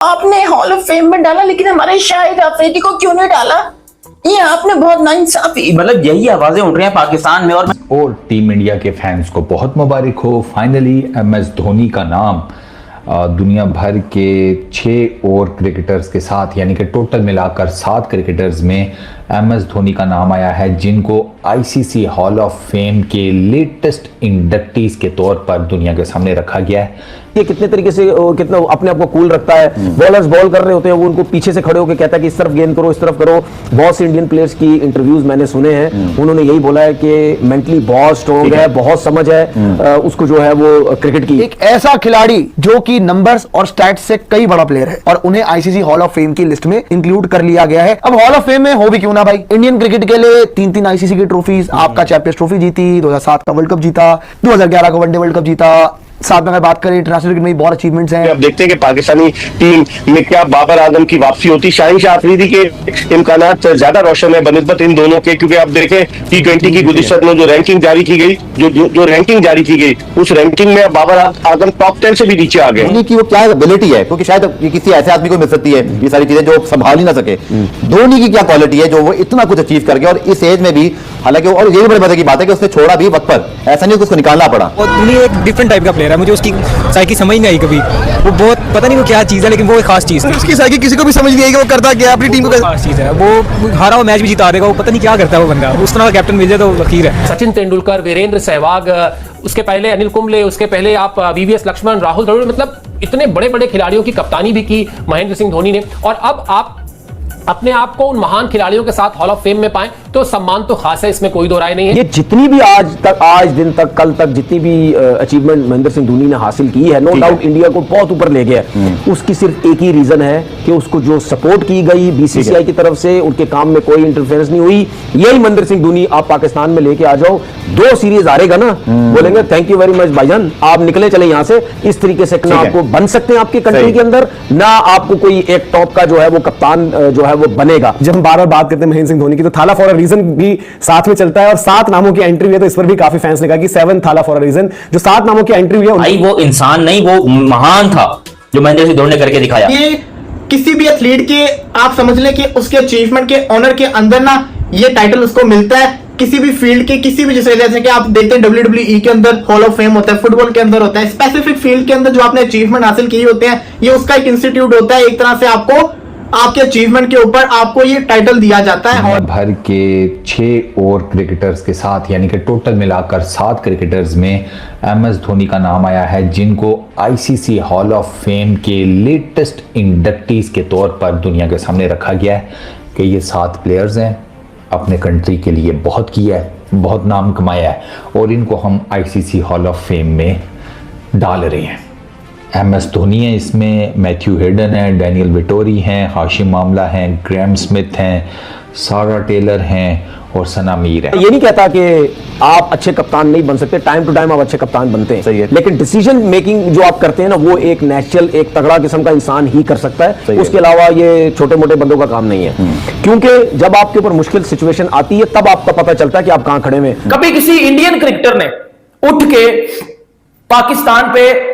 आपने hall of fame में डाला, लेकिन हमारे शाहिद अफरीदी को क्यों नहीं डाला? ये आपने बहुत नाइंसाफी, मतलब यही आवाजें उठ रही हैं पाकिस्तान में। और टीम इंडिया के फैंस को बहुत मुबारक हो, फाइनली MS धोनी का नाम दुनिया भर के 6 और क्रिकेटर्स के साथ, यानी कि टोटल मिलाकर 7 क्रिकेटर्स में MS धोनी का नाम आया है, जिनको ICC हॉल ऑफ फेम के लेटेस्ट इंडक्टीज के तौर पर दुनिया के सामने रखा गया है। ये कितने तरीके से कितना अपने आप को कूल रखता है। बॉलर्स बॉल कर रहे होते हैं, वो उनको पीछे से खड़े होकर कहता है कि इस तरफ गेंद करो, इस तरफ करो। बहुत से इंडियन प्लेयर्स की इंटरव्यूज मैंने सुने हैं, उन्होंने यही बोला है कि मेंटली बहुत स्ट्रॉन्ग है, बहुत समझ है उसको जो है वो क्रिकेट की। एक ऐसा खिलाड़ी जो कि नंबर्स और स्टैट्स से कई बड़ा प्लेयर है और उन्हें ICC हॉल ऑफ फेम की लिस्ट में इंक्लूड कर लिया गया है। अब हॉल ऑफ फेम में हो भी क्यों ना भाई, इंडियन क्रिकेट के लिए 3 ICC की ट्रॉफीज, आपका चैंपियंस ट्रॉफी जीती, 2007 का वर्ल्ड कप जीता, 2011 का वनडे वर्ल्ड कप जीता, साथ में अगर बात करें इंटरनेशनल क्रिकेट में बहुत अचीवमेंट्स हैं। अब देखते हैं कि पाकिस्तानी टीम में क्या बाबर आजम की वापसी होती। शाहीन शाह अफरीदी के इम्कानात ज्यादा रोशन है बनिस्बत इन दोनों के, क्योंकि आप देखें T20 की गुज़िश्त में जो रैंकिंग जारी की गई, जो रैंकिंग जारी की गई, उस रैंकिंग में बाबर आजम टॉप 10 से भी नीचे आ गए। धोनी की वो क्या एबिलिटी है, क्योंकि शायद ये किसी ऐसे आदमी को मिल सकती है ये सारी चीजें जो संभाल ही ना सके। धोनी की क्या क्वालिटी है जो वो इतना कुछ अचीव कर गया, और इस एज में भी, हालांकि और ये भी बड़े मजे की बात है कि उसने छोड़ा भी वक्त पर, ऐसा नहीं कि उसको निकालना पड़ा। धोनी एक डिफरेंट टाइप का प्लेयर है, मुझे उसकी साइकी समझ नहीं आई कभी। वो बहुत पता नहीं वो क्या चीज है, लेकिन वो एक खास चीज है। उसकी साइकी किसी को भी समझ नहीं आई कि वो करता क्या, अपनी टीम को खास चीज है। वो हारा हुआ मैच भी जिता देगा, वो पता नहीं क्या करता है वो बंदा। उस तरह का कैप्टन मिल जाए तो लकीर है। सचिन तेंदुलकर, वीरेंद्र सहवाग, उसके पहले अनिल कुंबले, उसके पहले आप VVS लक्ष्मण, राहुल द्रविड़, मतलब इतने बड़े बड़े खिलाड़ियों की कप्तानी भी की महेंद्र सिंह धोनी ने। और अब आप अपने आप को उन महान खिलाड़ियों के साथ हॉल ऑफ फेम में पाएं तो सम्मान तो खास है, इसमें कोई दो राय नहीं है। ये जितनी भी आज दिन तक, कल तक जितनी भी अचीवमेंट महेंद्र सिंह धोनी ने हासिल की है, नो डाउट इंडिया को बहुत ऊपर ले गया। उसकी सिर्फ एक ही रीजन है कि उसको जो सपोर्ट की गई BCCI की तरफ से, उनके काम में कोई इंटरफेरेंस नहीं हुई। यही महेंद्र सिंह धोनी आप पाकिस्तान में लेके आ जाओ, 2 सीरीज हारेगा ना, बोलेंगे थैंक यू वेरी मच भाईजान, आप निकले चले यहां से। इस तरीके से ना आपको बन सकते हैं आपकी कंट्री के अंदर, ना आपको कोई एक टॉप का जो है वो कप्तान जो है वो बनेगा। जब हम बार बार बात करते हैं महेंद्र सिंह धोनी की, तो थाला फॉर अ रीजन भी साथ में चलता है, और 7 नामों की एंट्री हुई है, तो इस पर भी काफी फैंस ने कहा कि 7 थाला फॉर अ रीजन। जो 7 नामों की एंट्री हुई है, भाई वो इंसान नहीं, वो महान था जो महेंद्र सिंह धोनी ने करके दिखाया। ये किसी भी एथलीट के आप समझ लें कि उसके अचीवमेंट के ऑनर के अंदर ना ये टाइटल उसको मिलता है। किसी भी फील्ड के, किसी भी, जैसे कि आप देखते हैं WWE के अंदर हॉल ऑफ फेम होता है, फुटबॉल के अंदर होता है, स्पेसिफिक फील्ड के अंदर जो आपने अचीवमेंट हासिल किए होते हैं, ये उसका एक इंस्टीट्यूट होता है। एक तरह से आपको आपके अचीवमेंट के ऊपर आपको ये टाइटल दिया जाता है। दुनिया भर के 6 और क्रिकेटर्स के साथ, यानी कि टोटल मिलाकर 7 क्रिकेटर्स में MS धोनी का नाम आया है, जिनको ICC हॉल ऑफ फेम के लेटेस्ट इंडक्टीज के तौर पर दुनिया के सामने रखा गया है कि ये 7 प्लेयर्स हैं, अपने कंट्री के लिए बहुत किया है, बहुत नाम कमाया है, और इनको हम ICC हॉल ऑफ फेम में डाल रहे हैं। MS धोनी है इसमें, मैथ्यू हेडन है, डैनियल विटोरी हैं, हाशिम आमला हैं, ग्रैम स्मिथ हैं, सारा टेलर हैं और सना मीर है। ये नहीं कहता कि आप अच्छे कप्तान नहीं बन सकते, टाइम टू टाइम आप अच्छे कप्तान बनते हैं, सही है, लेकिन डिसीजन मेकिंग जो आप करते हैं ना, वो एक नेचुरल, एक तगड़ा किस्म का इंसान ही कर सकता है। उसके अलावा ये छोटे मोटे बंदों का काम नहीं है, क्योंकि जब आपके ऊपर मुश्किल सिचुएशन आती है तब आपका पता चलता है कि आप कहां खड़े हैं। कभी किसी इंडियन क्रिकेटर ने उठ के पाकिस्तान पे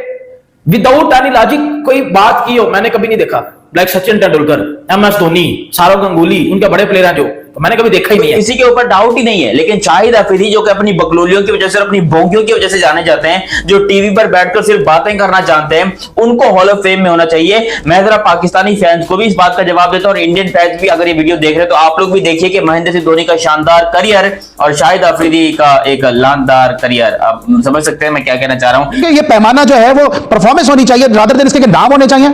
विदाउट एनी लॉजिक कोई बात की हो, मैंने कभी नहीं देखा। लाइक सचिन तेंदुलकर, MS धोनी, सौरव गंगुली, उनके बड़े प्लेयर हैं जो, तो मैंने कभी देखा ही नहीं है। किसी के ऊपर डाउट ही नहीं है। लेकिन शाहिद अफरीदी जो कि अपनी बकलोलियों की वजह से, अपनी बोगियों की वजह से जाने जाते हैं, जो टीवी पर बैठकर सिर्फ बातें करना जानते हैं, उनको हॉल ऑफ फेम में होना चाहिए। मैं जरा पाकिस्तानी फैंस को भी इस बात का जवाब देता हूं, और इंडियन फैंस भी अगर ये वीडियो देख रहे हैं तो आप लोग भी देखिए कि महेंद्र सिंह धोनी का शानदार करियर और शाहिद अफरीदी का एक लानदार करियर। आप समझ सकते हैं मैं क्या कहना चाह रहा हूं। ये पैमाना जो है वो परफॉर्मेंस होनी चाहिए, रादर देन इसके नाम होने चाहिए।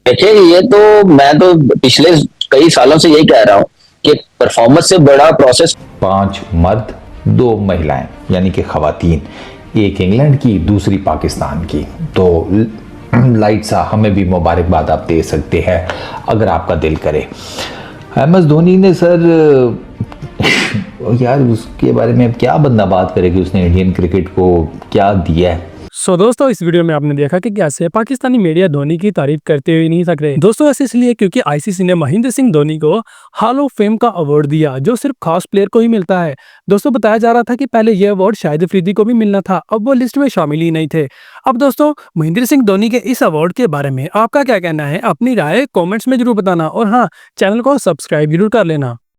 देखिए, ये तो मैं तो पिछले कई सालों से यही कह रहा हूं कि परफॉर्मेंस से बड़ा प्रोसेस। 5 मर्द 2 महिलाएं, यानी कि खवातीन, एक इंग्लैंड की, दूसरी पाकिस्तान की। तो लाइट सा हमें भी मुबारकबाद आप दे सकते हैं अगर आपका दिल करे। MS धोनी ने सर यार उसके बारे में अब क्या बंदा बात करे कि उसने इंडियन क्रिकेट को क्या दिया है। सो दोस्तों इस वीडियो में आपने देखा कि कैसे पाकिस्तानी मीडिया धोनी की तारीफ करते हुए नहीं सक रहे। दोस्तों ऐसे इसलिए क्योंकि आईसीसी ने महेंद्र सिंह धोनी को हॉल ऑफ फेम का अवार्ड दिया जो सिर्फ खास प्लेयर को ही मिलता है। दोस्तों बताया जा रहा था कि पहले यह अवार्ड शाहिद अफरीदी को भी मिलना था, अब वो लिस्ट में शामिल ही नहीं थे। अब दोस्तों महेंद्र सिंह धोनी के इस अवार्ड के बारे में आपका क्या कहना है, अपनी राय कॉमेंट्स में जरूर बताना और हाँ, चैनल को सब्सक्राइब जरूर कर लेना।